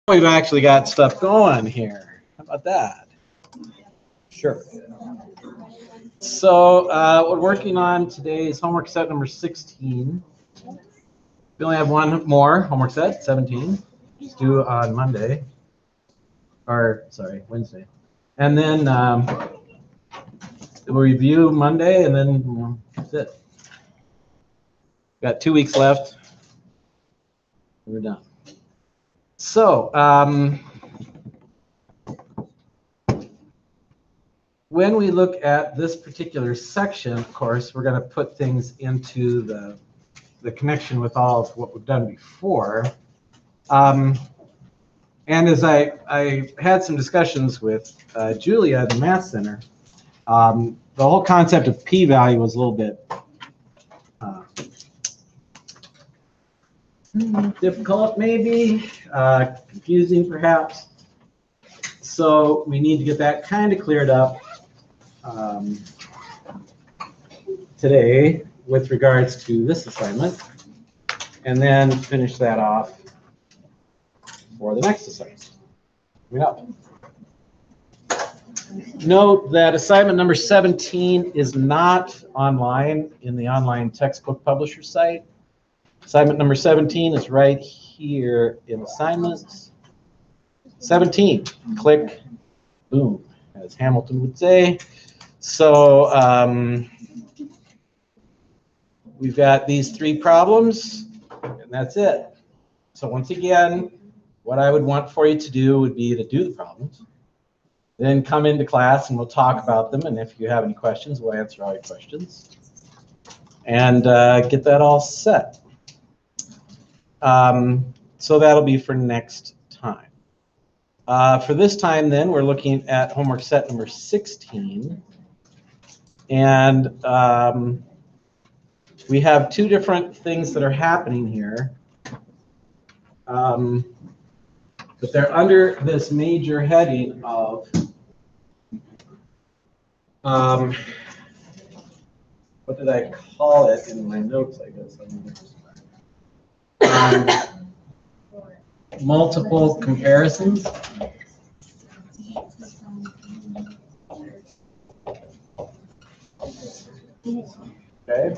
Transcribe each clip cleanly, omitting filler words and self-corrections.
We've actually got stuff going here. How about that? Sure. So we're working on today's homework set number 16. We only have one more homework set, 17. It's due on Monday. Or, sorry, Wednesday. And then we'll review Monday, and then that's it. Got 2 weeks left. We're done. So, when we look at this particular section, of course, we're going to put things into the connection with all of what we've done before. And as I had some discussions with Julia at the Math Center, the whole concept of p-value was a little bit difficult, maybe, confusing perhaps. So we need to get that kind of cleared up today with regards to this assignment, and then finish that off for the next assignment. Yep. Note that assignment number 17 is not online in the online textbook publisher site. Assignment number 17 is right here in assignments. 17, click, boom, as Hamilton would say. So we've got these 3 problems, and that's it. So once again, what I would want for you to do would be to do the problems, then come into class and we'll talk about them, and if you have any questions, we'll answer all your questions, and get that all set. So that'll be for next time. For this time, then, we're looking at homework set number 16. And we have 2 different things that are happening here. But they're under this major heading of what did I call it in my notes, I guess? Multiple comparisons. Okay.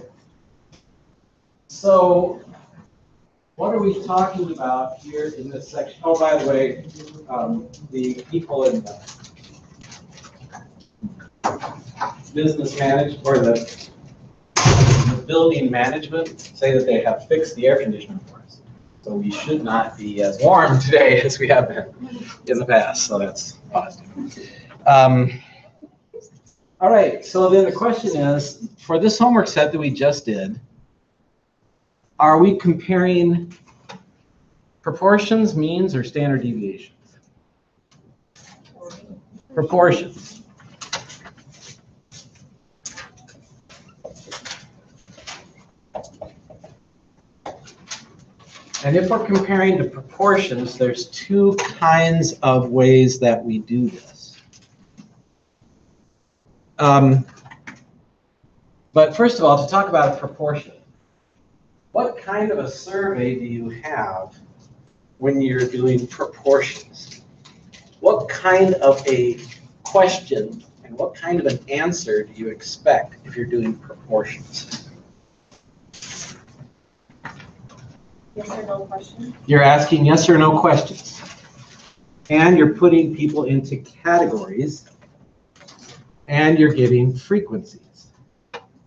So what are we talking about here in this section? Oh, by the way, the people in the business management or the building management say that they have fixed the air conditioner for us. So we should not be as warm today as we have been in the past. So that's positive. All right, so then the question is, for this homework set that we just did, are we comparing proportions, means, or standard deviations? Proportions. And if we're comparing to proportions, there's 2 kinds of ways that we do this. But first of all, to talk about a proportion, what kind of a survey do you have when you're doing proportions? What kind of a question and what kind of an answer do you expect if you're doing proportions? Yes or no questions. You're asking yes or no questions. And you're putting people into categories. And you're giving frequencies,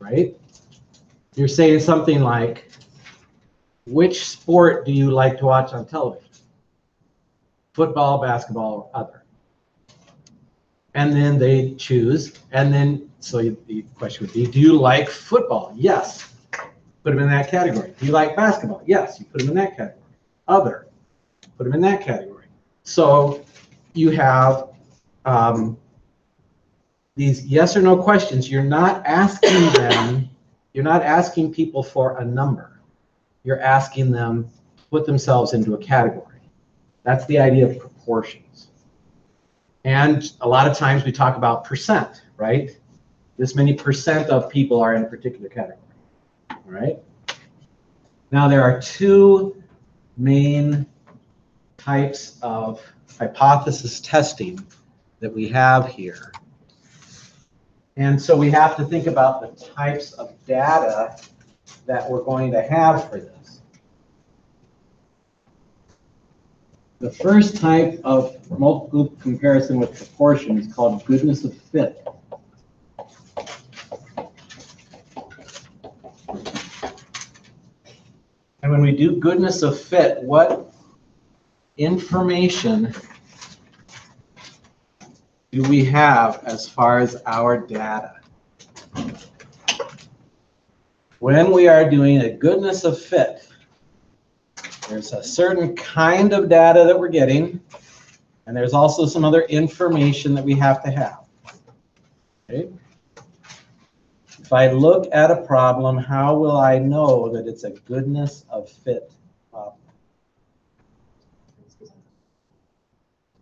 right? You're saying something like, which sport do you like to watch on television? Football, basketball, or other. And then they choose, and then, so the question would be, do you like football? Yes. Put them in that category. Do you like basketball? Yes. You put them in that category. Other. Put them in that category. So you have these yes or no questions. You're not asking them, you're not asking people for a number. You're asking them to put themselves into a category. That's the idea of proportions. And a lot of times we talk about percent, right? This many percent of people are in a particular category, all right? Now there are 2 main types of hypothesis testing that we have here. And so we have to think about the types of data that we're going to have for this. The first type of multi-group comparison with proportion is called goodness of fit. And when we do goodness of fit, what information do we have as far as our data? When we are doing a goodness of fit, there's a certain kind of data that we're getting, and there's also some other information that we have to have. Okay? If I look at a problem, how will I know that it's a goodness of fit problem?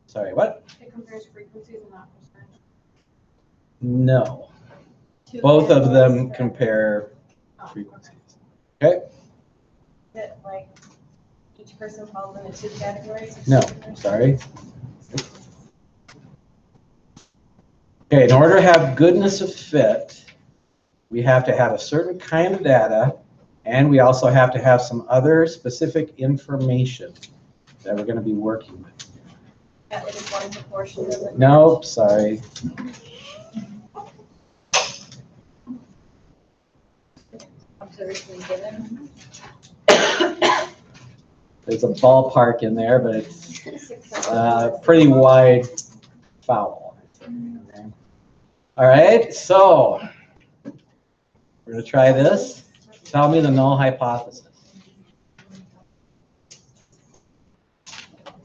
Sorry, what? It compares frequencies and not percentage. No. Both of them compare frequencies. Okay? That like each person falls into two categories? No, sorry. Okay, in order to have goodness of fit, we have to have a certain kind of data, and we also have to have some other specific information that we're going to be working with. At least one proportion doesn't. Nope, sorry. Observationally given. There's a ballpark in there, but it's pretty wide foul. Okay. All right, so we're going to try this. Tell me the null hypothesis.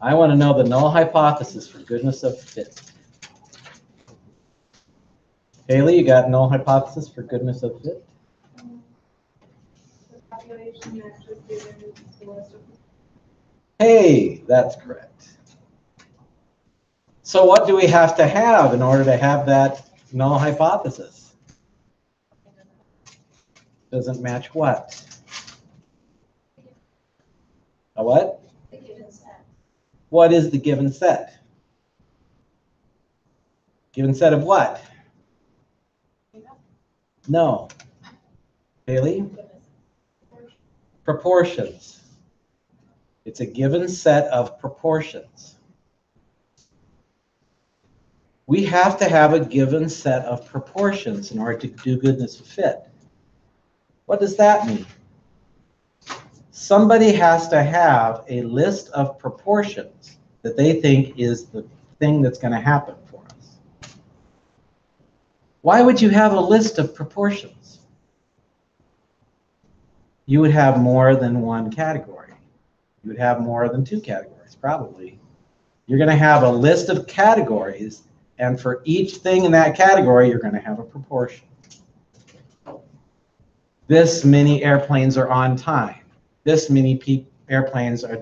I want to know the null hypothesis for goodness of fit. Haley, you got null hypothesis for goodness of fit? The population matches given the list of. Hey, that's correct. So what do we have to have in order to have that null hypothesis? Doesn't match what? A what? The given set. What is the given set? Given set of what? No. Haley? Proportions. It's a given set of proportions. We have to have a given set of proportions in order to do goodness of fit. What does that mean? Somebody has to have a list of proportions that they think is the thing that's going to happen for us. Why would you have a list of proportions? You would have more than one category. You would have more than two categories, probably. You're going to have a list of categories, and for each thing in that category, you're going to have a proportion. This many airplanes are on time. This many airplanes are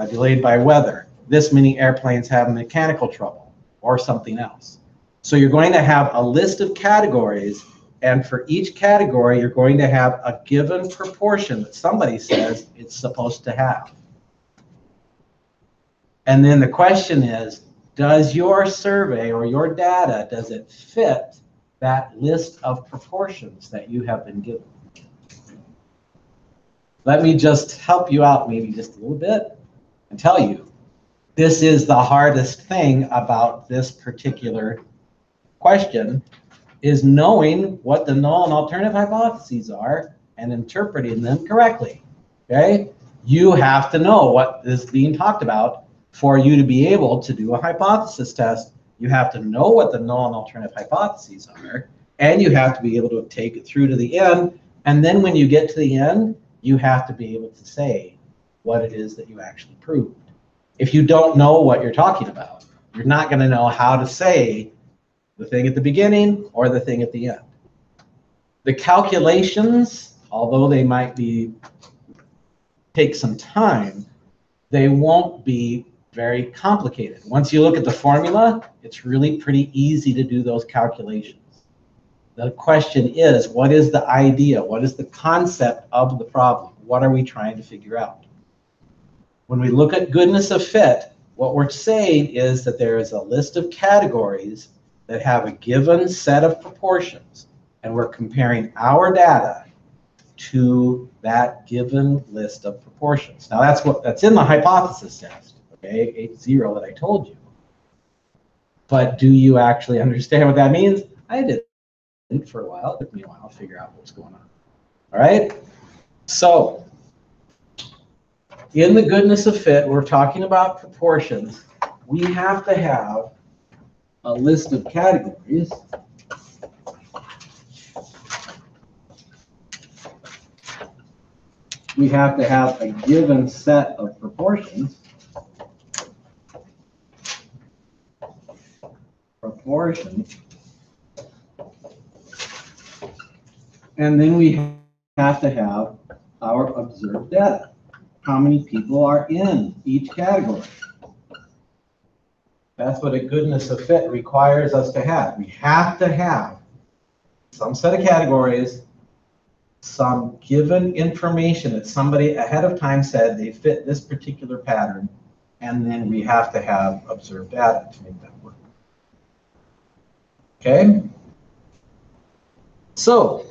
delayed by weather. This many airplanes have mechanical trouble or something else. So you're going to have a list of categories, and for each category, you're going to have a given proportion that somebody says it's supposed to have. And then the question is, does your survey or your data, does it fit that list of proportions that you have been given? Let me just help you out maybe just a little bit and tell you, this is the hardest thing about this particular question, is knowing what the null and alternative hypotheses are and interpreting them correctly, okay? You have to know what is being talked about for you to be able to do a hypothesis test. You have to know what the null and alternative hypotheses are, and you have to be able to take it through to the end, and then when you get to the end, you have to be able to say what it is that you actually proved. If you don't know what you're talking about, you're not going to know how to say the thing at the beginning or the thing at the end. The calculations, although they might take some time, they won't be very complicated. Once you look at the formula, it's really pretty easy to do those calculations. The question is, what is the idea? What is the concept of the problem? What are we trying to figure out? When we look at goodness of fit, what we're saying is that there is a list of categories that have a given set of proportions, and we're comparing our data to that given list of proportions. Now that's in the hypothesis test, okay, H0 that I told you. But do you actually understand what that means? I didn't for a while. It took me a while to figure out what's going on. All right? So, in the goodness of fit, we're talking about proportions. We have to have a list of categories. We have to have a given set of proportions. And then we have to have our observed data. How many people are in each category? That's what a goodness of fit requires us to have. We have to have some set of categories, some given information that somebody ahead of time said they fit this particular pattern, and then we have to have observed data to make that work. Okay? So,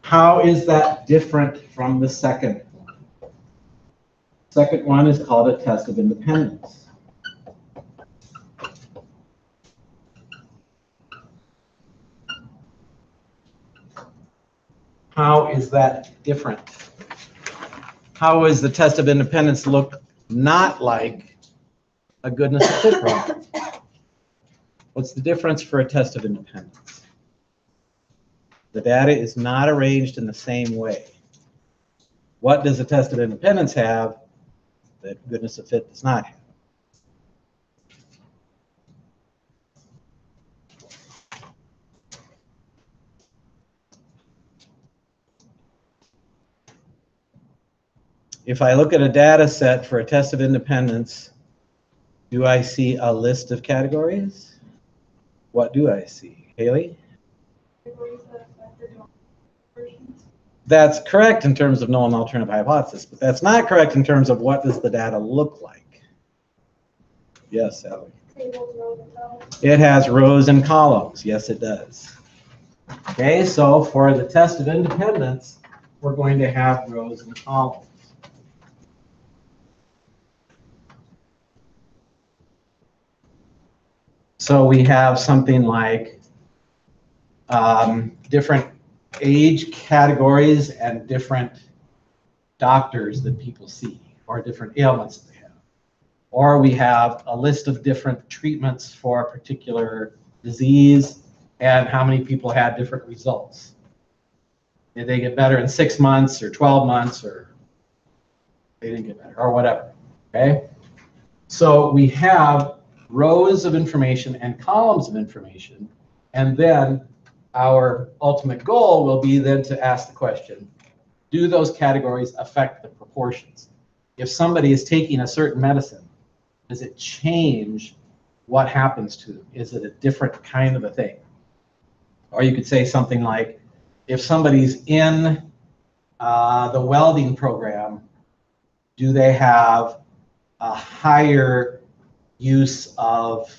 how is that different from the second one? Second one is called a test of independence. How is that different? How is the test of independence look not like a goodness of fit problem? What's the difference for a test of independence? The data is not arranged in the same way. What does a test of independence have that goodness of fit does not have? If I look at a data set for a test of independence, do I see a list of categories? What do I see? Haley? That's correct in terms of null and alternative hypothesis, but that's not correct in terms of what does the data look like. Yes, Sally? It has rows and columns. Yes, it does. Okay, so for the test of independence, we're going to have rows and columns. So we have something like different age categories and different doctors that people see, or different ailments that they have. Or we have a list of different treatments for a particular disease and how many people had different results. Did they get better in 6 months or 12 months, or they didn't get better, or whatever, okay? So we have rows of information and columns of information, and then our ultimate goal will be then to ask the question, do those categories affect the proportions? If somebody is taking a certain medicine, does it change what happens to them? Is it a different kind of a thing? Or you could say something like, if somebody's in the welding program, do they have a higher use of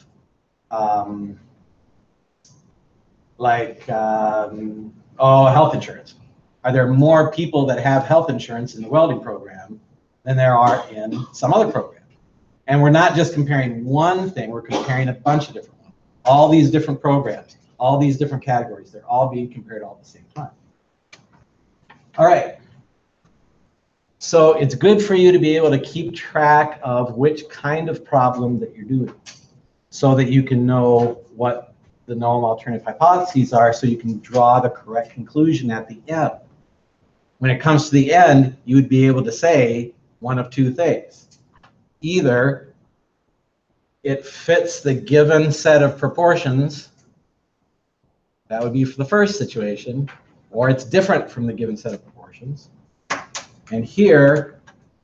health insurance? Are there more people that have health insurance in the welding program than there are in some other program? And we're not just comparing one thing, we're comparing a bunch of different ones. All these different programs, all these different categories, they're all being compared all at the same time. All right. So it's good for you to be able to keep track of which kind of problem that you're doing so that you can know what the null and alternative hypotheses are, so you can draw the correct conclusion at the end. When it comes to the end, you would be able to say one of two things. Either it fits the given set of proportions, that would be for the first situation, or it's different from the given set of proportions. And here,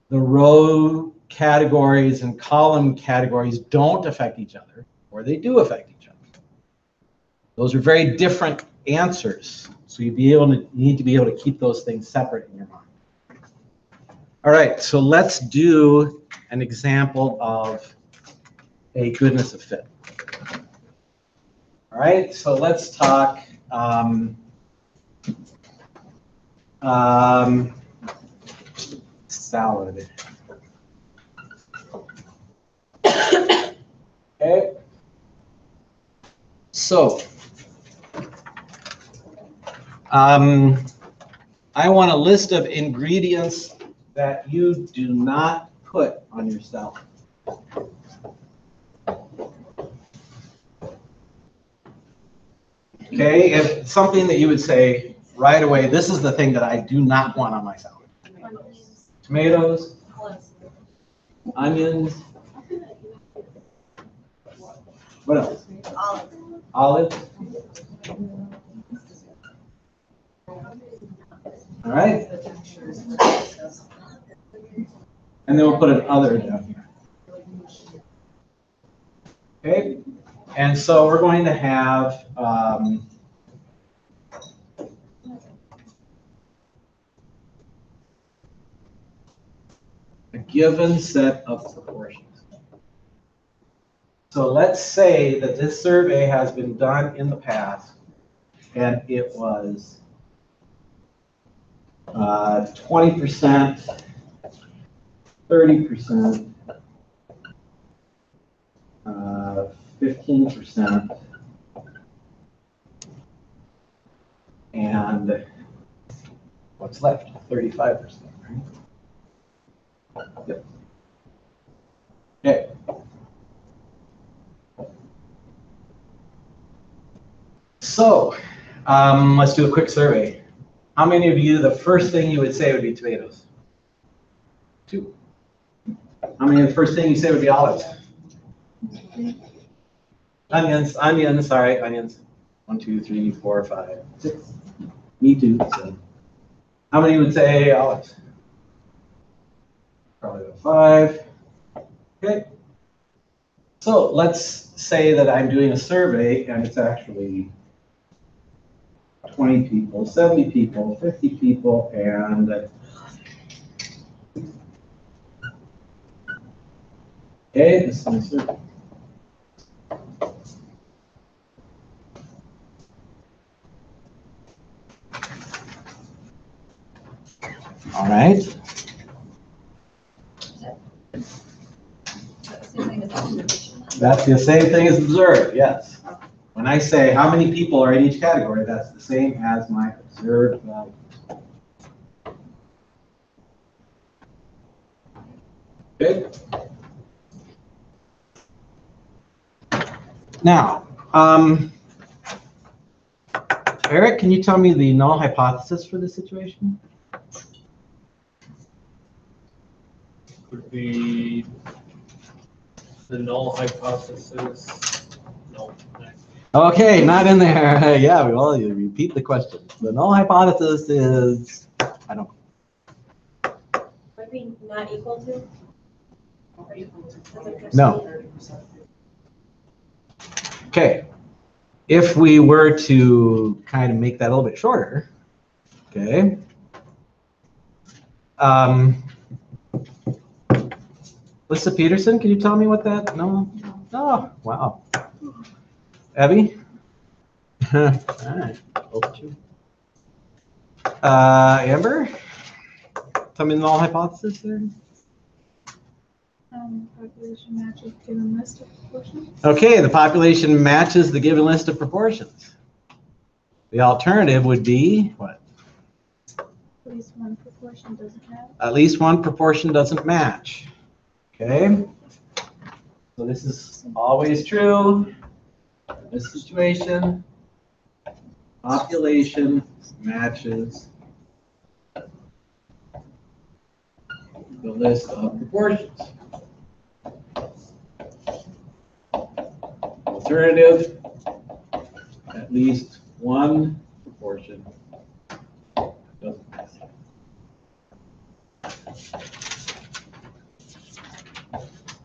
the row categories and column categories don't affect each other, or they do affect each other. Those are very different answers. So you need to be able to keep those things separate in your mind. All right, so let's do an example of a goodness of fit. All right, so let's talk salad. Okay. So, I want a list of ingredients that you do not put on your salad. Okay, if something that you would say right away, this is the thing that I do not want on my salad. Tomatoes, onions. What else? Olives. All right. And then we'll put an other down here. Okay. And so we're going to have a given set of proportions. So let's say that this survey has been done in the past, and it was 20%, 30%, 15%, and what's left? 35%, right? Yep. Okay. So, let's do a quick survey. How many of you, the first thing you would say would be tomatoes? 2. How many of the first thing you say would be olives? Onions, sorry, onions. 1, 2, 3, 4, 5, 6. Me too. So. How many would say olives? Probably about 5. Okay. So let's say that I'm doing a survey and it's actually 20 people, 70 people, 50 people, and okay, this is my survey. All right. That's the same thing as observed, yes. When I say how many people are in each category, that's the same as my observed value. Good. Now, Eric, can you tell me the null hypothesis for this situation? Would be the null hypothesis. No. Okay, not in there. Yeah, well, you repeat the question. The null hypothesis is, I don't know. Would be not equal to? No. Okay. If we were to kind of make that a little bit shorter, okay. Lisa Peterson, can you tell me what that? No? Oh, wow. Abby? All right. Over to you. Amber? Tell me the null hypothesis there. Population matches given list of proportions. Okay, the population matches the given list of proportions. The alternative would be what? At least one proportion doesn't match. At least one proportion doesn't match. Okay. So this is always true. In this situation, population matches the list of proportions. Alternative, at least one proportion doesn't match.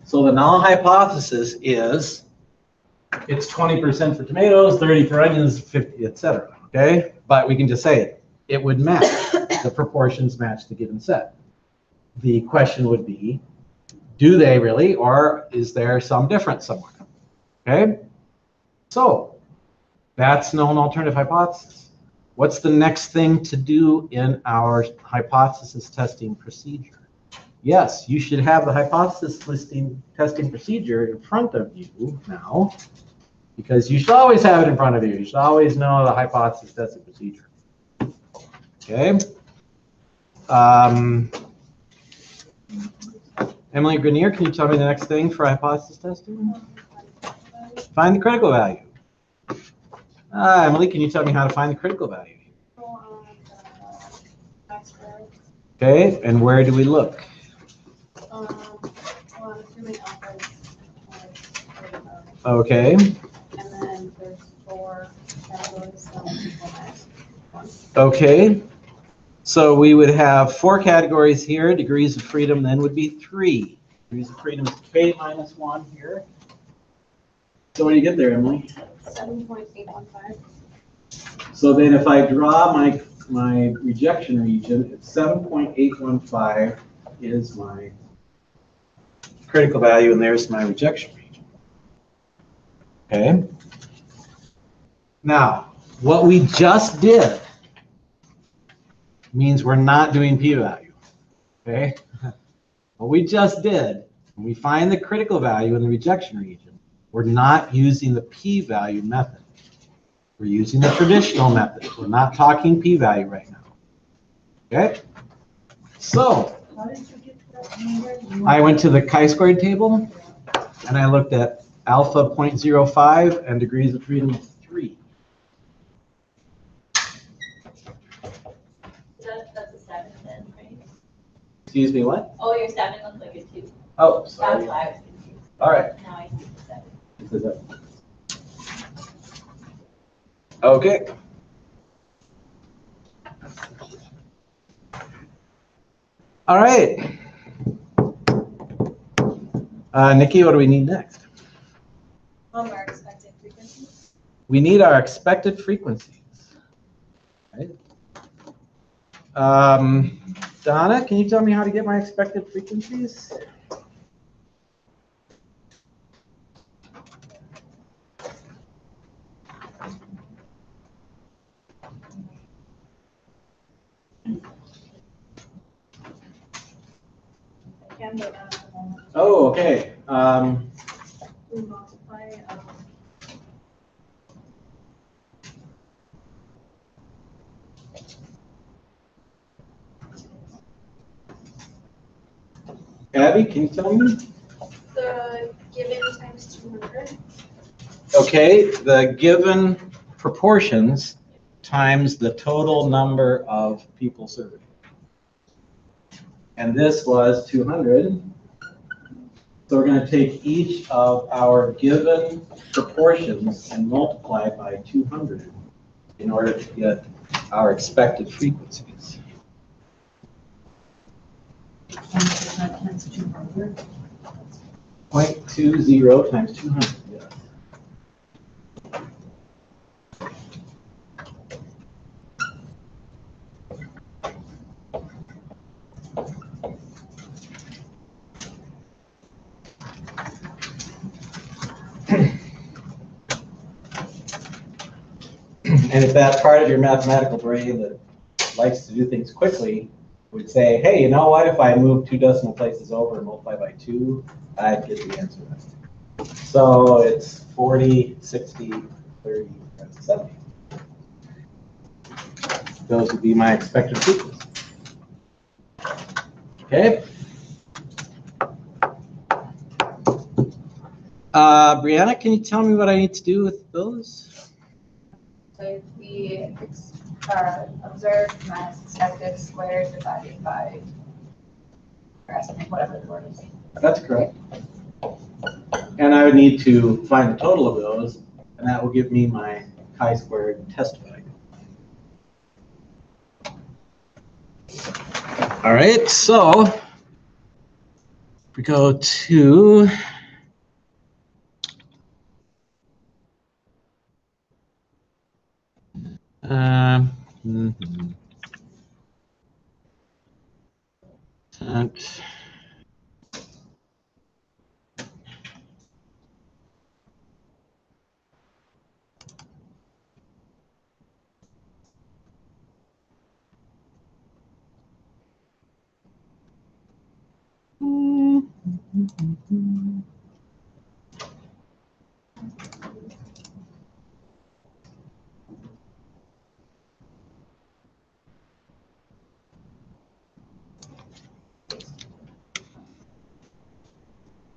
So the null hypothesis is it's 20% for tomatoes, 30 for onions, 50, etc. Okay, but we can just say it. It would match. The proportions match the given set. the question would be, do they really, or is there some difference somewhere? Okay, so that's known alternative hypothesis. What's the next thing to do in our hypothesis testing procedure? Yes, you should have the hypothesis testing procedure in front of you now, because you should always have it in front of you. You should always know the hypothesis testing procedure. Okay. Emily Grenier, can you tell me the next thing for hypothesis testing? Find the critical value. Emily, can you tell me how to find the critical value? Okay, and where do we look? Okay. And then there's 4 categories, so one. Okay. So we would have 4 categories here. Degrees of freedom then would be 3. Degrees of freedom is K minus 1 here. So what do you get there, Emily? 7.815. So then if I draw my rejection region, it's 7.815 is my critical value, and there's my rejection region. Okay. Now, what we just did means we're not doing p-value. Okay. What we just did, when we find the critical value in the rejection region, we're not using the p-value method. We're using the traditional method. We're not talking p-value right now. Okay? So, How did you get to that number? I went to the chi-squared table, and I looked at alpha 0.05 and degrees of freedom of 3. That's a 7 then, right? Excuse me, what? Oh, your 7 looks like a 2. Oh, That's sorry. why I was confused. All right. Now I see the 7. This is it. Okay. All right. Nikki, what do we need next? Our expected frequencies. We need our expected frequencies. Right? Donna, can you tell me how to get my expected frequencies? Can do that at the moment. Oh, okay. We multiply, Abby, can you tell me? the given times 200. Okay, the given proportions times the total number of people surveyed. And this was 200. So we're going to take each of our given proportions and multiply it by 200 in order to get our expected frequencies. 1% times 200. 0.20 times 200. Yeah. And if that part of your mathematical brain that likes to do things quickly would say, hey, you know what, if I move 2 decimal places over and multiply by 2, I'd get the answer. So it's 40, 60, 30, and 70. Those would be my expected frequencies. Okay. Brianna, can you tell me what I need to do with those? So if we observed minus expected squared divided by, or estimate, whatever the word is. That's correct. And I would need to find the total of those, and that will give me my chi-squared test value. All right, so if we go to that.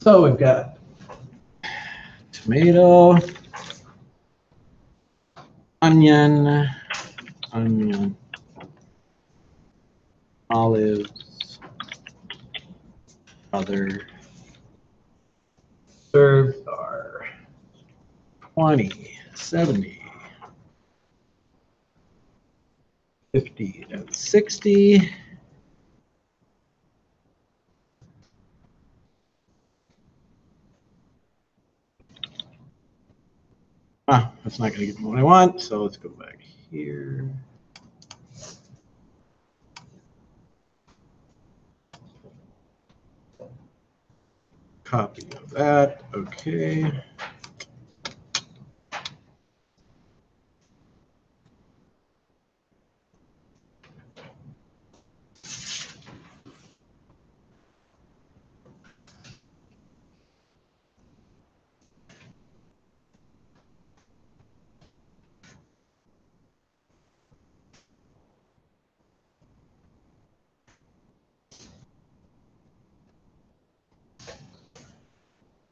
So we've got tomato, onion, olives, other served are 20, 70, 50, and 60. That's not going to get me what I want, so let's go back here. Copy of that, okay.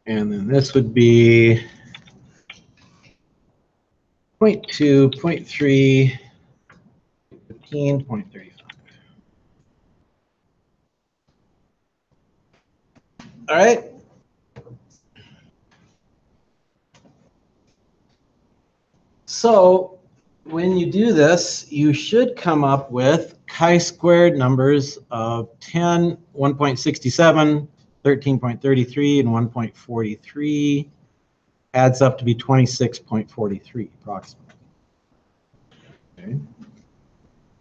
And then this would be 0.2, 0.3, 15, 0.35. All right. So when you do this, you should come up with chi-squared numbers of 10, 1.67, 13.33, and 1.43. Adds up to be 26.43 approximately. Okay.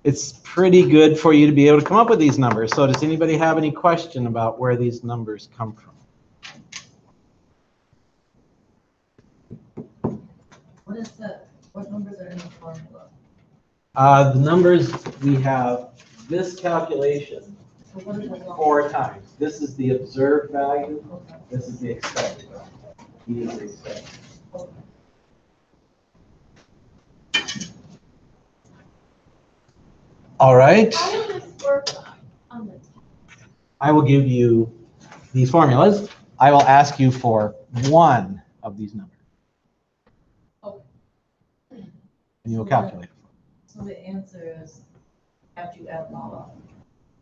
It's pretty good for you to be able to come up with these numbers. So does anybody have any question about where these numbers come from? What numbers are in the formula? The numbers, we have this calculation So what is it? 4 times. This is the observed value. Okay. This is the expected value. E is the expected. All right. How will this work on the test? I will give you these formulas. I will ask you for one of these numbers. Okay. And you will calculate it. So the answer is after you add them all up.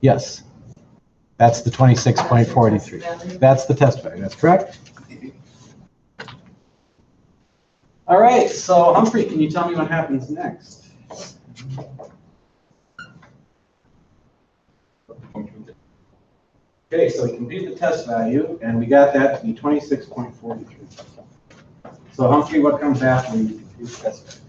Yes. That's the 26.43. That's the test value. That's correct. All right. So Humphrey, can you tell me what happens next? Okay, so we compute the test value, and we got that to be 26.43. So Humphrey, what comes after we compute the test value?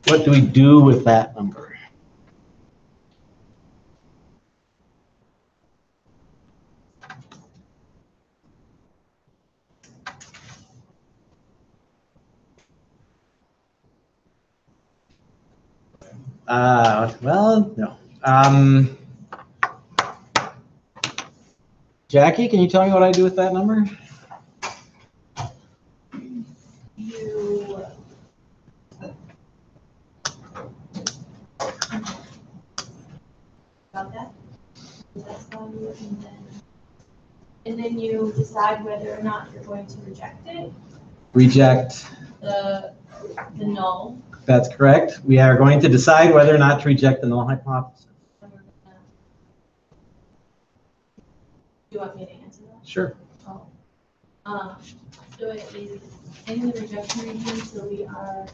What do we do with that number? Well, no. Jackie, can you tell me what I do with that number? You got that? That's value, and then you decide whether or not you're going to reject it. Reject. The null. That's correct. We are going to decide whether or not to reject the null hypothesis. And we're gonna- Do you want me to answer that? Sure. Oh. So it is in the rejection region, so we are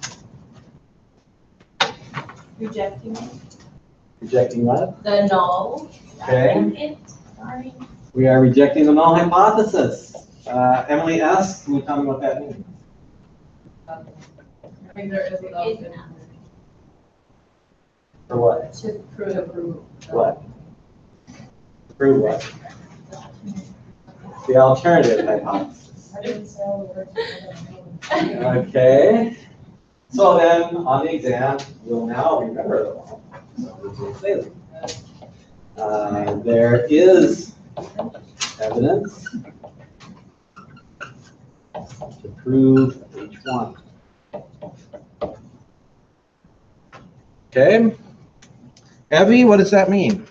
rejecting it. Rejecting what? The null. Okay. It, sorry. We are rejecting the null hypothesis. Emily S., can you tell me what that means? I think there is without Is it. not. For what? To prove. What? Prove what? The alternative hypothesis. I didn't say all the words. I don't know. Okay. So then, on the exam, you'll now remember them all. So we'll say them. There is evidence to prove H1. Okay. Evie, what does that mean?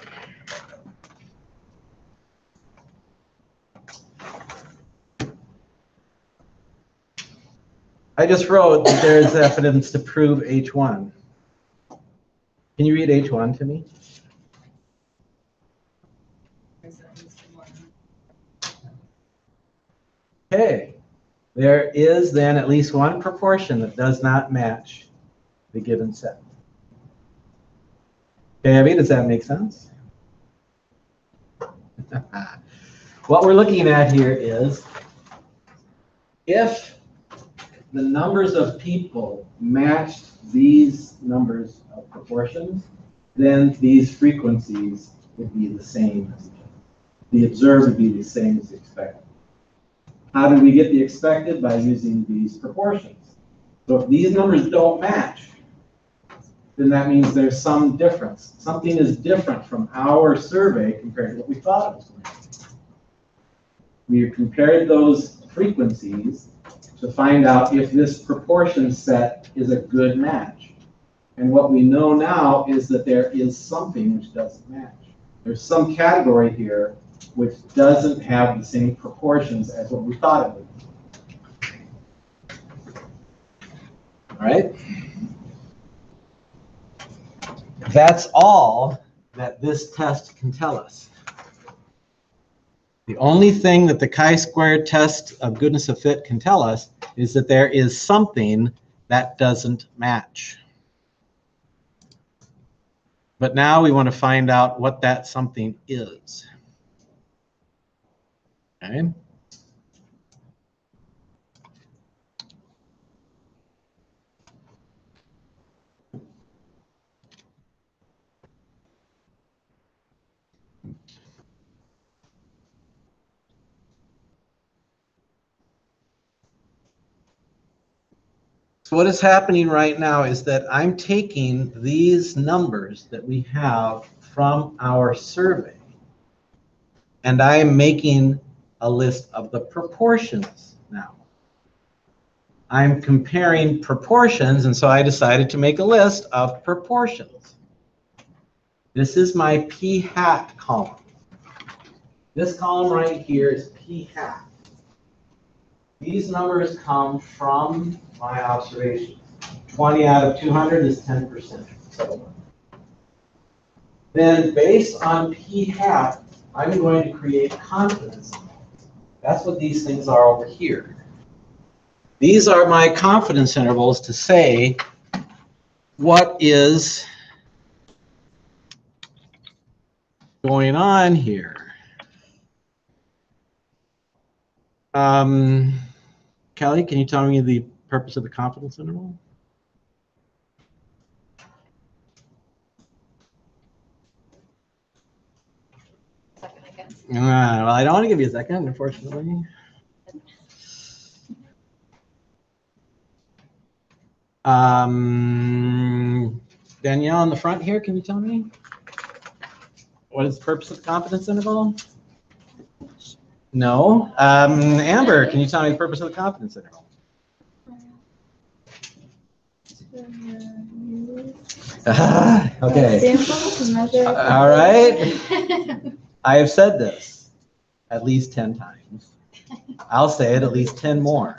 I just wrote that there is evidence to prove H1. Can you read H1 to me? Okay. There is then at least one proportion that does not match the given set. Okay, Abby, does that make sense? What we're looking at here is if the numbers of people matched these numbers of proportions, then these frequencies would be the same as each other. The observed would be the same as the expected. How do we get the expected? By using these proportions. So if these numbers don't match, then that means there's some difference. Something is different from our survey compared to what we thought it was going to be. We compared those frequencies to find out if this proportion set is a good match. And what we know now is that there is something which doesn't match. There's some category here which doesn't have the same proportions as what we thought it would. All right? That's all that this test can tell us. The only thing that the chi-square test of goodness of fit can tell us is that there is something that doesn't match. But now we want to find out what that something is. Okay. So what is happening right now is that I'm taking these numbers that we have from our survey, and I am making a list of the proportions now. I'm comparing proportions, and so I decided to make a list of proportions. This is my p hat column. This column right here is p hat. These numbers come from my observations. 20 out of 200 is 10%. So then based on p hat, I'm going to create confidence intervals. That's what these things are over here. These are my confidence intervals to say what is going on here. Kelly, can you tell me the purpose of the confidence interval? Second again. Well, I don't want to give you a second, unfortunately. Danielle in the front here, can you tell me? What is the purpose of the confidence interval? No. Amber, can you tell me the purpose of the confidence interval? Okay. Sample to measure. All right. I have said this at least 10 times. I'll say it at least 10 more.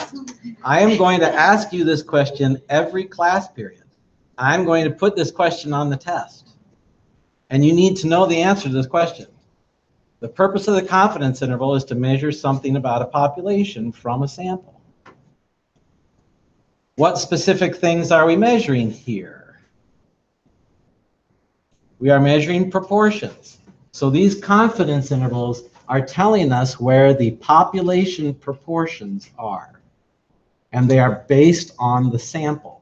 I am going to ask you this question every class period. I'm going to put this question on the test. And you need to know the answer to this question. The purpose of the confidence interval is to measure something about a population from a sample. What specific things are we measuring here? We are measuring proportions. So these confidence intervals are telling us where the population proportions are. And they are based on the sample.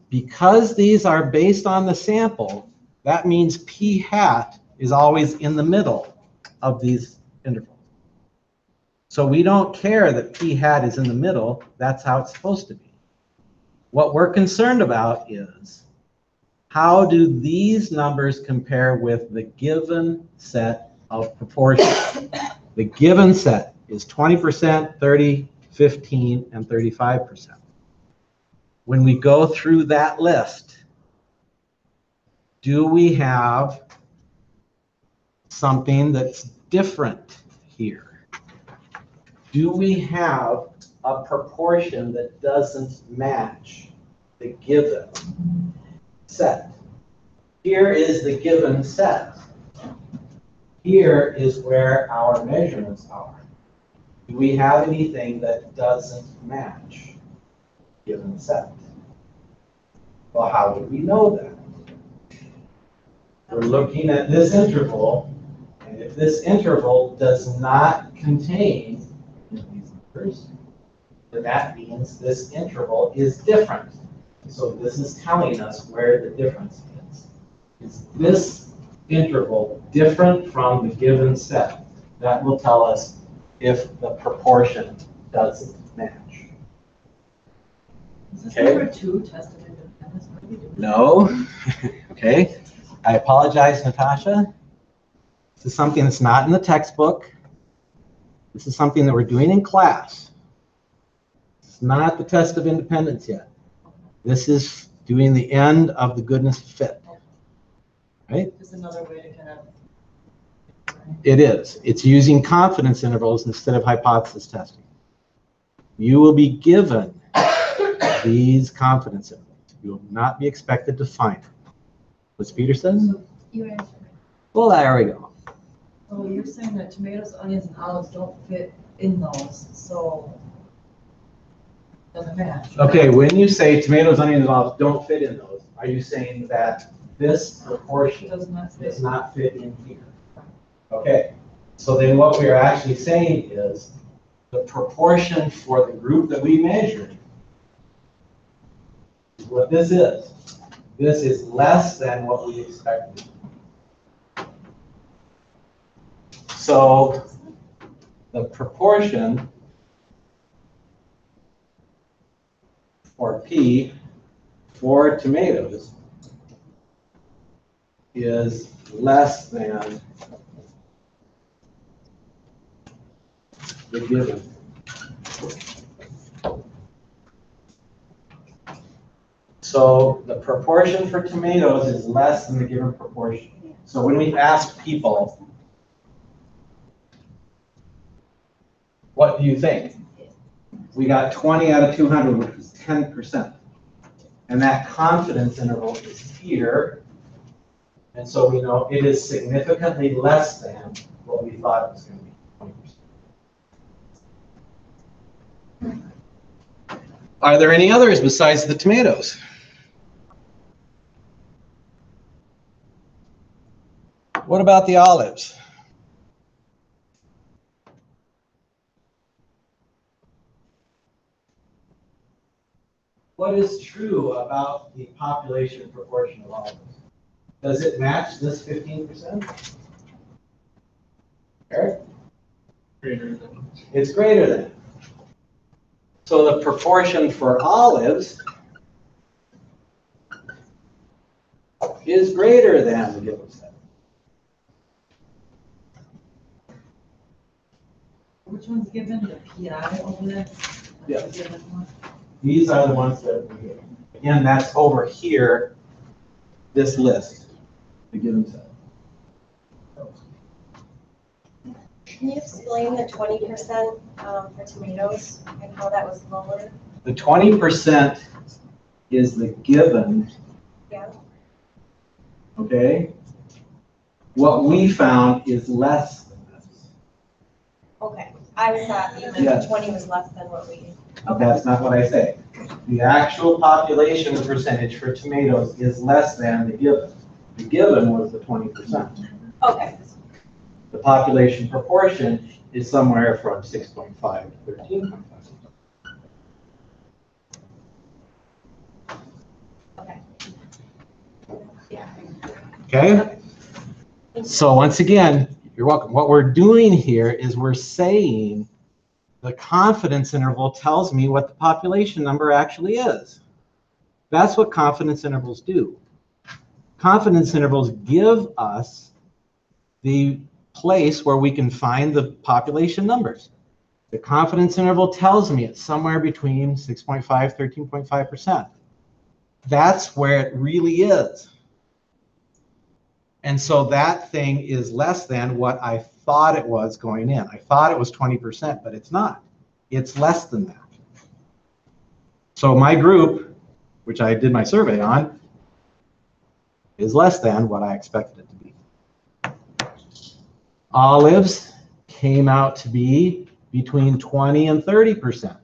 Because these are based on the sample, that means p hat is always in the middle of these intervals. So we don't care that p hat is in the middle. That's how it's supposed to be. What we're concerned about is how do these numbers compare with the given set of proportions? The given set is 20%, 30%, 15%, and 35%. When we go through that list, do we have something that's different here? Do we have a proportion that doesn't match the given set? Here is the given set. Here is where our measurements are. Do we have anything that doesn't match the given set? Well, how do we know that? We're looking at this interval, and if this interval does not contain these numbers, then that means this interval is different. So this is telling us where the difference is. Is this interval different from the given set? That will tell us if the proportion doesn't match. Is this Okay. number 2 test of independence? What are we doing? No. Okay. I apologize, Natasha. This is something that's not in the textbook. This is something that we're doing in class. It's not the test of independence yet. This is doing the end of the goodness fit. Right? Just another way to kind of. It is. It's using confidence intervals instead of hypothesis testing. You will be given these confidence intervals. You will not be expected to find them. What's Peter said? You answered. Well, there we go. So you're saying that tomatoes, onions, and olives don't fit in those, so doesn't match. Okay, when you say tomatoes, onions, and olives don't fit in those, are you saying that this proportion Does not fit. does not fit in here? Okay, so then what we are actually saying is the proportion for the group that we measured is what this is. This is less than what we expected. So the proportion for P for tomatoes is less than the given. So the proportion for tomatoes is less than the given proportion. So when we ask people, what do you think? We got 20 out of 200, which is 10%. And that confidence interval is here. And so we know it is significantly less than what we thought it was going to be, 20%. Are there any others besides the tomatoes? What about the olives? What is true about the population proportion of olives? Does it match this 15%? Eric? Greater than. It's greater than. So the proportion for olives is greater than the given set. Which one's given, the PI over there? Yeah. The given one? These are the ones that we get. Again, that's over here, this list, the given set. Can you explain the 20% for tomatoes and how that was lower? The 20% is the given. Yeah. Okay? What we found is less than this. Okay. I thought you meant Yes. 20 was less than what we. But that's not what I say. The actual population percentage for tomatoes is less than the given. The given was the 20%. Okay. the population proportion is somewhere from 6.5 to 13.5. Okay. Yeah. Okay? So once again, you're welcome. What we're doing here is we're saying the confidence interval tells me what the population number actually is. That's what confidence intervals do. Confidence intervals give us the place where we can find the population numbers. The confidence interval tells me it's somewhere between 6.5, 13.5%. That's where it really is. And so that thing is less than what I thought it was going in. I thought it was 20%, but it's not. It's less than that. So my group, which I did my survey on, is less than what I expected it to be. Olives came out to be between 20 and 30%.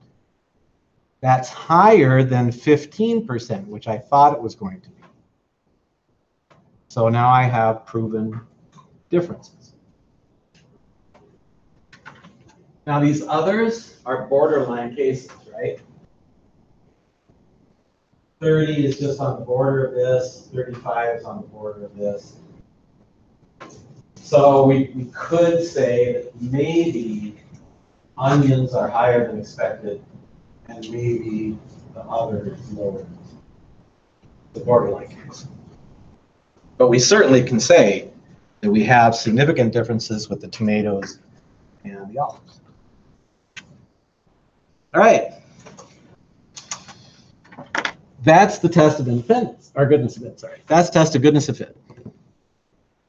That's higher than 15%, which I thought it was going to be. So now I have proven differences. Now these others are borderline cases, right? 30 is just on the border of this, 35 is on the border of this. So we could say that maybe onions are higher than expected, and maybe the other is lower than the borderline case. But we certainly can say that we have significant differences with the tomatoes and the olives. All right. That's the test of independence, or goodness of fit, sorry. That's test of goodness of fit.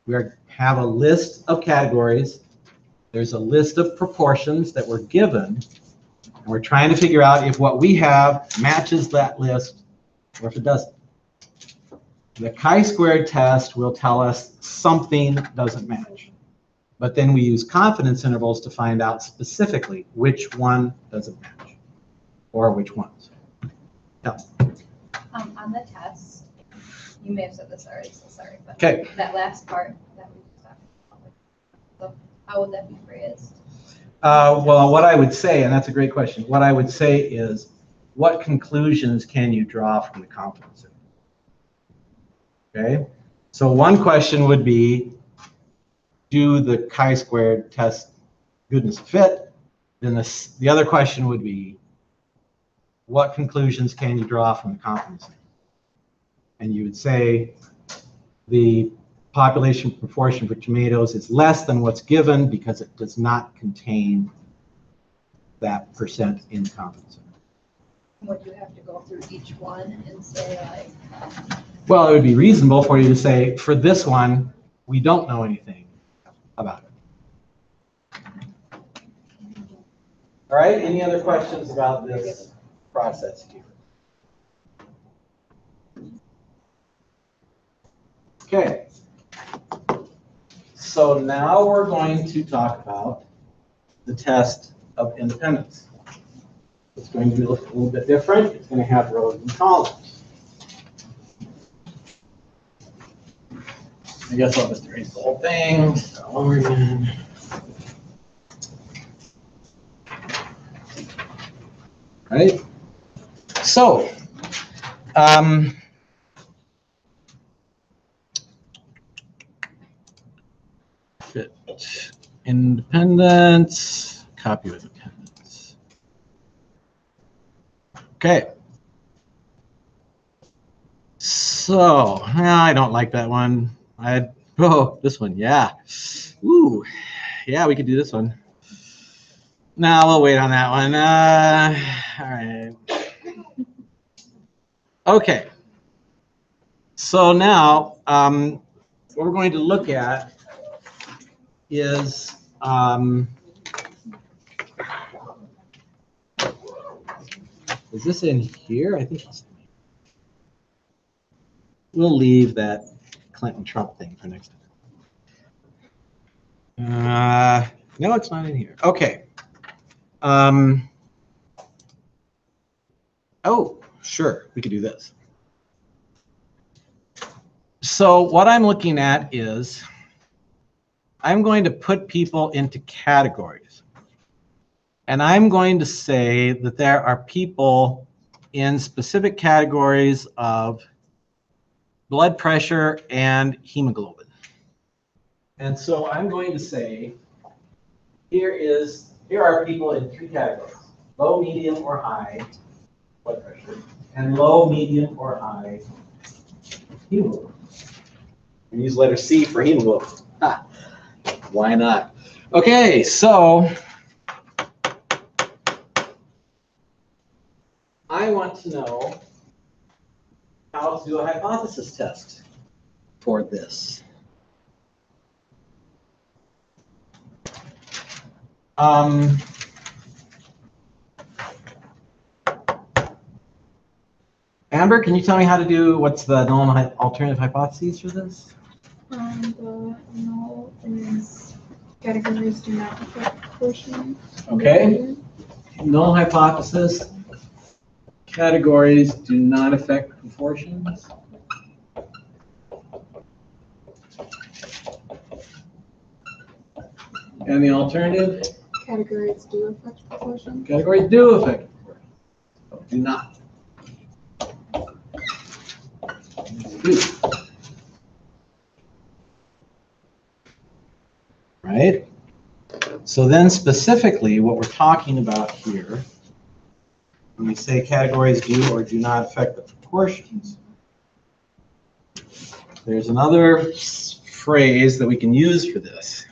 We have a list of categories. There's a list of proportions that we're given, and we're trying to figure out if what we have matches that list or if it doesn't. The chi-squared test will tell us something doesn't match. But then we use confidence intervals to find out specifically which one doesn't match or which ones. Yeah. On the test, you may have said this already, so sorry, but Okay. that last part that we just talked about, so how would that be phrased? Well, what I would say, and that's a great question, what I would say is, what conclusions can you draw from the confidence interval? Okay, so one question would be, do the chi-squared test goodness of fit? Then the other question would be, what conclusions can you draw from the confidence interval? And you would say the population proportion for tomatoes is less than what's given because it does not contain that percent in the confidence interval. Would you have to go through each one and say like? Well, it would be reasonable for you to say, for this one, we don't know anything about it. All right, any other questions about this process here? Okay. So now we're going to talk about the test of independence. It's going to look a little bit different. It's going to have rows and columns. I guess I'll just erase the whole thing. Right? So, fit independence, copy with independence. Okay. So, I don't like that one. This one, yeah. Ooh, yeah, we could do this one. No, we'll wait on that one. All right. Okay. So now, what we're going to look at is this in here? I think it's. We'll leave that Clinton-Trump thing for next time. No, it's not in here. Okay. Oh, sure, we could do this. So what I'm looking at is I'm going to put people into categories. And I'm going to say that there are people in specific categories of blood pressure and hemoglobin. And so I'm going to say, here are people in 3 categories: low, medium, or high blood pressure, and low, medium, or high hemoglobin. We use letter C for hemoglobin. Ha. Why not? Okay, so I want to know how to do a hypothesis test for this. Amber, can you tell me how to do, what's the null and alternative hypotheses for this? The null is categories do not affect proportion. Okay. Null hypothesis, categories do not affect proportions. And the alternative? Categories do affect proportion. Categories do affect proportions. But do not. Right? So then specifically what we're talking about here, when we say categories do or do not affect the proportions, there's another phrase that we can use for this.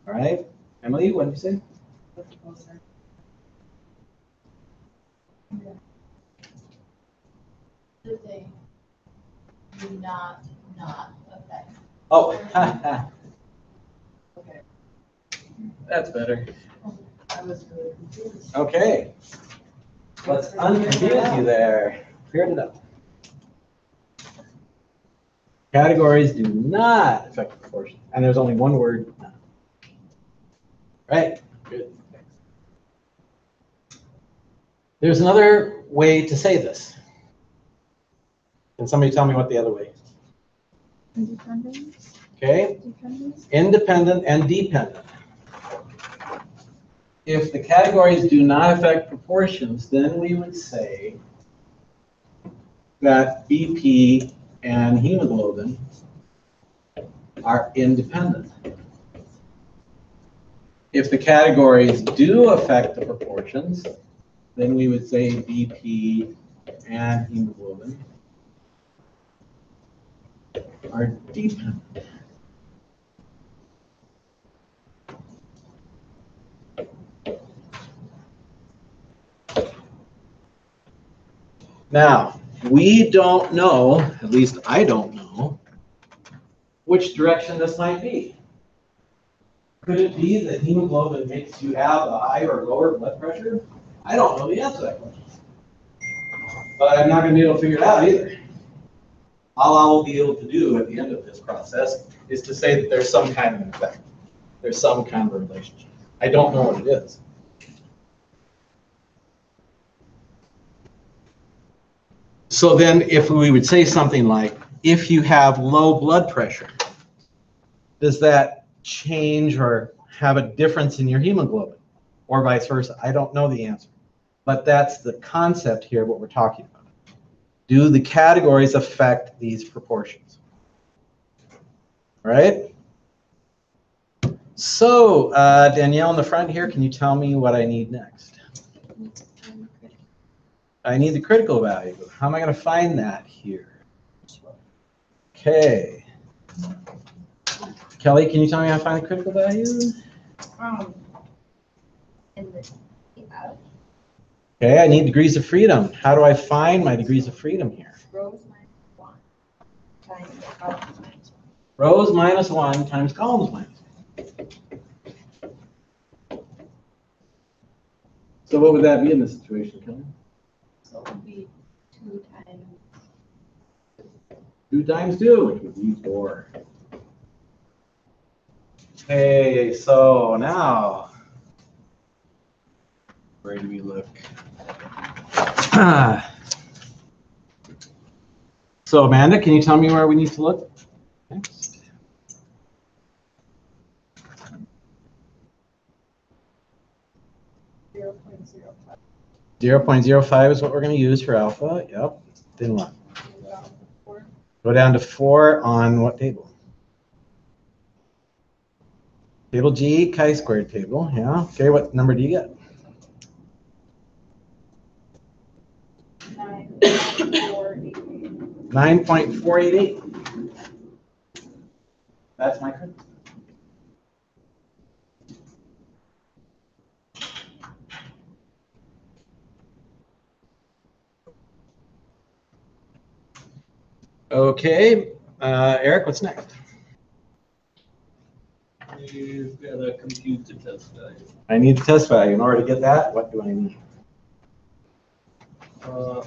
All right, Emily, what did you say? They do not affect. Oh, Okay, that's better. I was really confused. Okay, let's unconfuse you there. Cleared it up. Categories do not affect proportion, and there's only one word. Not. Right. Good. There's another way to say this. Can somebody tell me what the other way is? Independent. Okay. Dependent. Independent and dependent. If the categories do not affect proportions, then we would say that BP and hemoglobin are independent. If the categories do affect the proportions, then we would say BP and hemoglobin are dependent. Now, we don't know, at least I don't know, which direction this might be. Could it be that hemoglobin makes you have a higher or lower blood pressure? I don't know the answer to that question. But I'm not going to be able to figure it out either. All I will be able to do at the end of this process is to say that there's some kind of an effect. There's some kind of a relationship. I don't know what it is. So then if we would say something like, if you have low blood pressure, does that change or have a difference in your hemoglobin? Or vice versa? I don't know the answer. But that's the concept here, what we're talking about. Do the categories affect these proportions? All right? So Danielle in the front here, can you tell me what I need next? I need the critical value. How am I going to find that here? Okay. Kelly, can you tell me how to find the critical value? In the Okay, I need degrees of freedom. How do I find my degrees of freedom here? rows minus 1 times columns minus 1. Rows minus 1 times columns minus 1. So what would that be in this situation, Kelly? So it would be 2 times. 2 times 2, which would be 4. Okay, so now, where do we look? So Amanda, can you tell me where we need to look next? 0.05 is what we're going to use for alpha. Yep. Then what? Go down to 4 on what table? Table G, chi-squared table. Yeah. Okay, what number do you get? 9.488. That's my current. Okay, Eric, what's next? You've got to compute the test value. I need the test value. In order to get that, what do I need? Or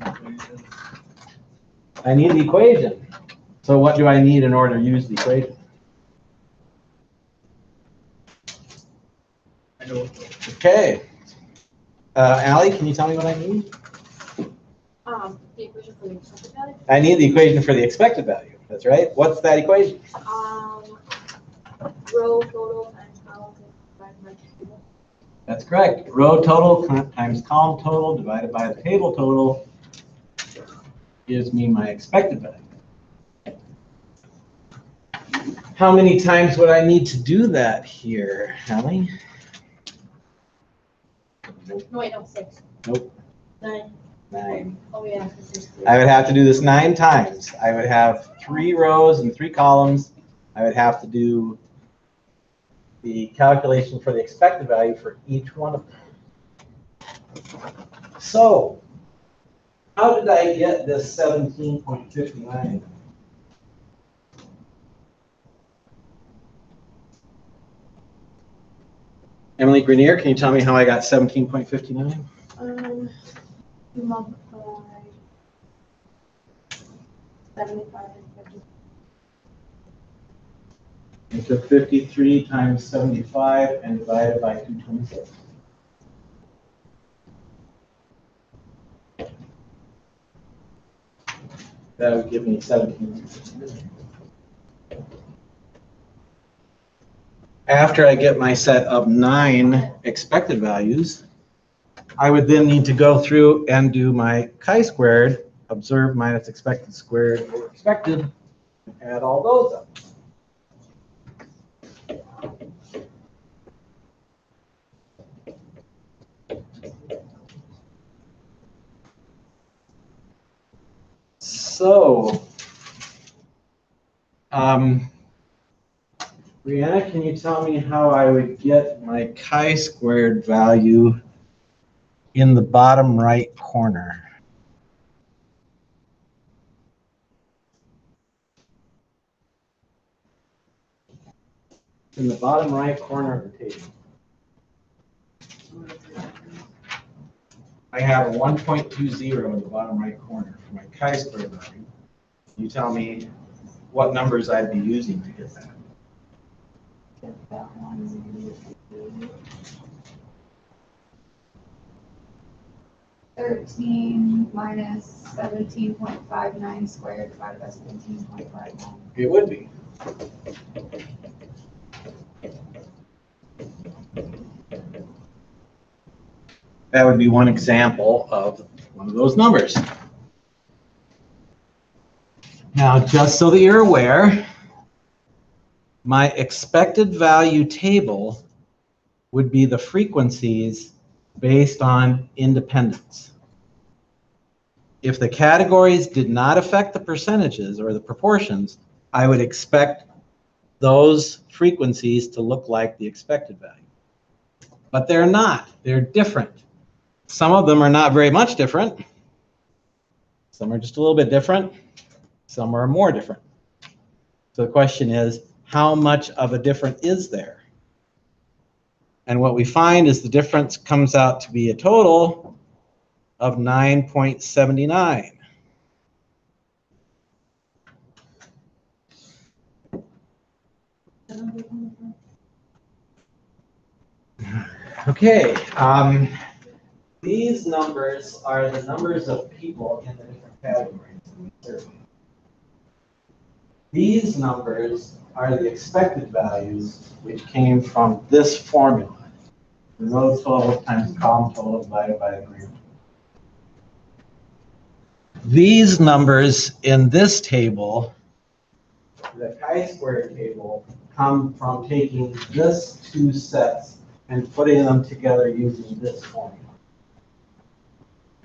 equation. I need the equation. So what do I need in order to use the equation? I don't know. Okay. Allie, can you tell me what I need? The equation for the expected value. I need the equation for the expected value. That's right. What's that equation? Row total times column divided by table. That's correct. Row total times column total divided by the table total gives me my expected value. How many times would I need to do that here, Allie? No, wait, no, 6. Nope. 9. 9. Oh, yeah, 'cause there's 3. I would have to do this 9 times. I would have 3 rows and 3 columns. I would have to do the calculation for the expected value for each one of them. So, how did I get this 17.59? Emily Grenier, can you tell me how I got 17.59? You multiply 75 and 50. I took 53 times 75 and divided by 226. That would give me 17. After I get my set of 9 expected values, I would then need to go through and do my chi-squared, observed minus expected squared over expected, and add all those up. So, Brianna, can you tell me how I would get my chi-squared value in the bottom right corner? In the bottom right corner of the table. I have a 1.20 in the bottom right corner for my chi-squared value. You tell me what numbers I'd be using to get that. Get that one. 13 minus 17.59 squared divided by 17.59. It would be. That would be one example of one of those numbers. Now, just so that you're aware, my expected value table would be the frequencies based on independence. If the categories did not affect the percentages or the proportions, I would expect those frequencies to look like the expected value. But they're not. They're different. Some of them are not very much different. Some are just a little bit different. Some are more different. So the question is, how much of a difference is there? And what we find is the difference comes out to be a total of 9.79. Okay, these numbers are the numbers of people in the different categories in the survey. These numbers are the expected values which came from this formula. The row total times column total divided by the green. These numbers in this table, the chi-square table, come from taking this two sets and putting them together using this formula.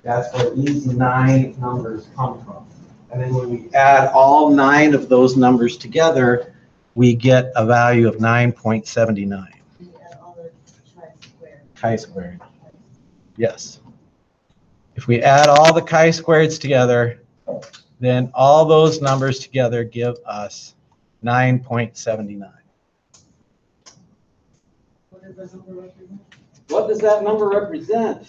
That's where these 9 numbers come from. And then when we add all 9 of those numbers together, we get a value of 9.79. Chi-squared. Yes. If we add all the chi-squareds together, then all those numbers together give us 9.79. What does that number represent?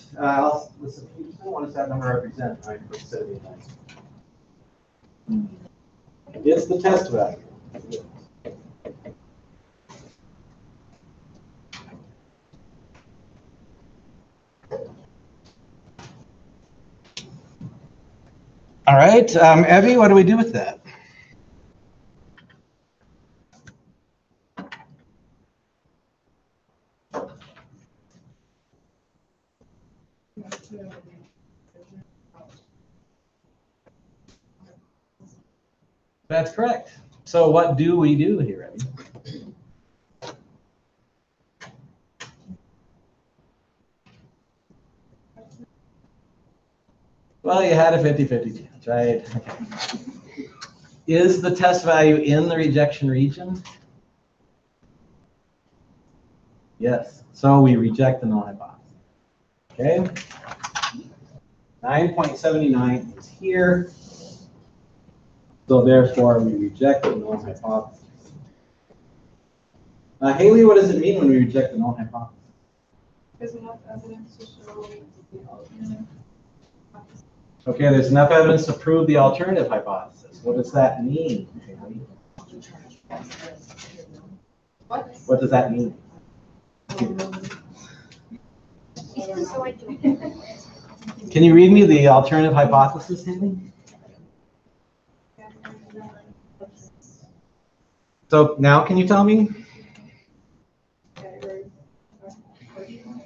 Listen, what does that number represent? 9.79. It's the test value. All right, Evie, what do we do with that? That's correct. So what do we do here, Evie? Well, you had a 50-50 chance, right? Okay. Is the test value in the rejection region? Yes. So we reject the null hypothesis. Okay. 9.79 is here. So therefore, we reject the null hypothesis. Haley, what does it mean when we reject the null hypothesis? There's enough evidence to show the alternative. Okay, there's enough evidence to prove the alternative hypothesis. What does that mean, Haley? What does that mean? Can you read me the alternative hypothesis, Haley? So now can you tell me?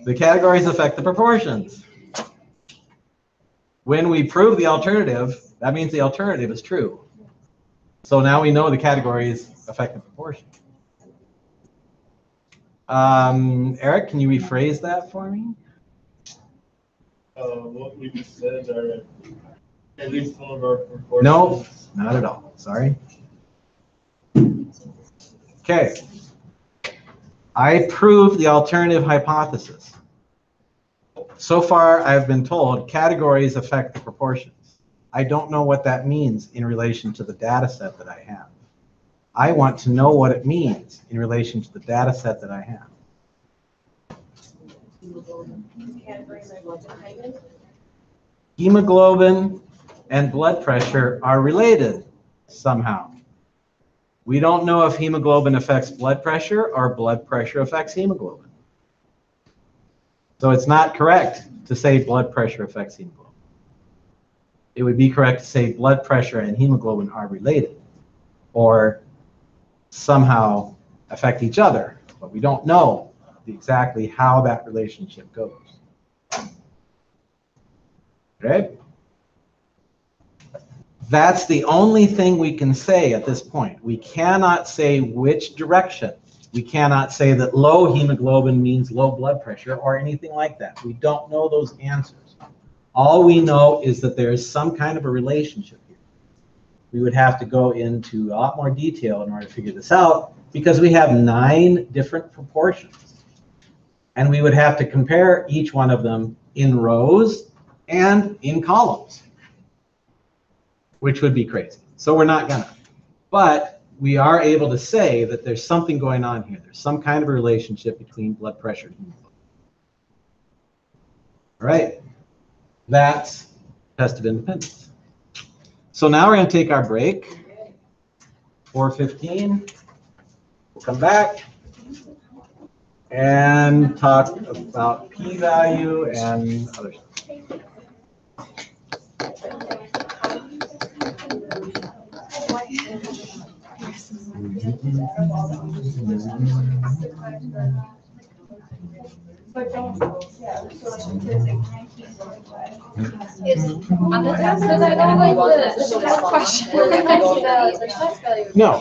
The categories affect the proportions. When we prove the alternative, that means the alternative is true. So now we know the categories affect the proportion. Eric, can you rephrase that for me? What we just said are at least one of our proportions. No, not at all. Sorry. Okay. I proved the alternative hypothesis. So far, I've been told categories affect the proportions. I don't know what that means in relation to the data set that I have. I want to know what it means in relation to the data set that I have. Hemoglobin and blood pressure are related somehow. We don't know if hemoglobin affects blood pressure or blood pressure affects hemoglobin. So it's not correct to say blood pressure affects hemoglobin. It would be correct to say blood pressure and hemoglobin are related or somehow affect each other, but we don't know exactly how that relationship goes. Okay? That's the only thing we can say at this point. We cannot say which direction. We cannot say that low hemoglobin means low blood pressure or anything like that. We don't know those answers. All we know is that there is some kind of a relationship here. We would have to go into a lot more detail in order to figure this out because we have 9 different proportions. And we would have to compare each one of them in rows and in columns, which would be crazy. So we're not gonna. But we are able to say that there's something going on here. There's some kind of a relationship between blood pressure and hemoglobin. All right, that's test of independence. So now we're going to take our break. 4:15. We'll come back and talk about p-value and other stuff. But don't, yeah, so like, there's like 1945. Is, on the tax, because I know like the tax question. The tax value. No,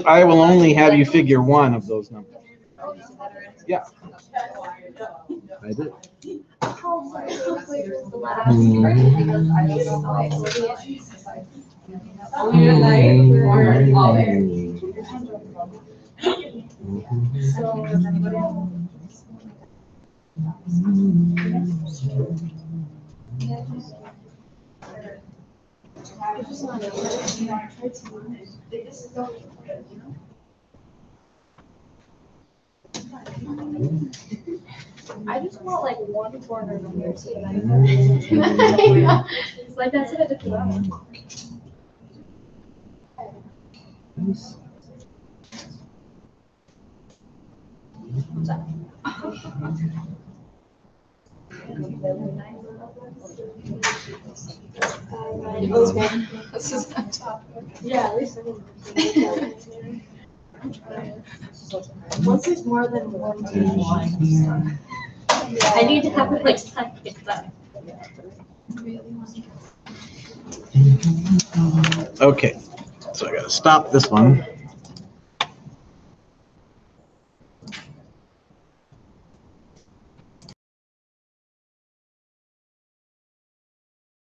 I will only have you figure one of those numbers. Yeah. I did. The last. Mhm. Because I don't know, like, so the- Only at night or all day? So does anybody else? I just want to, you know, try to, they just don't, you know? I just want like one corner number to It's like that's it. This is on top. Yeah, at least. Once there's more than one. I need to have it like second time. Okay, so I gotta stop this one.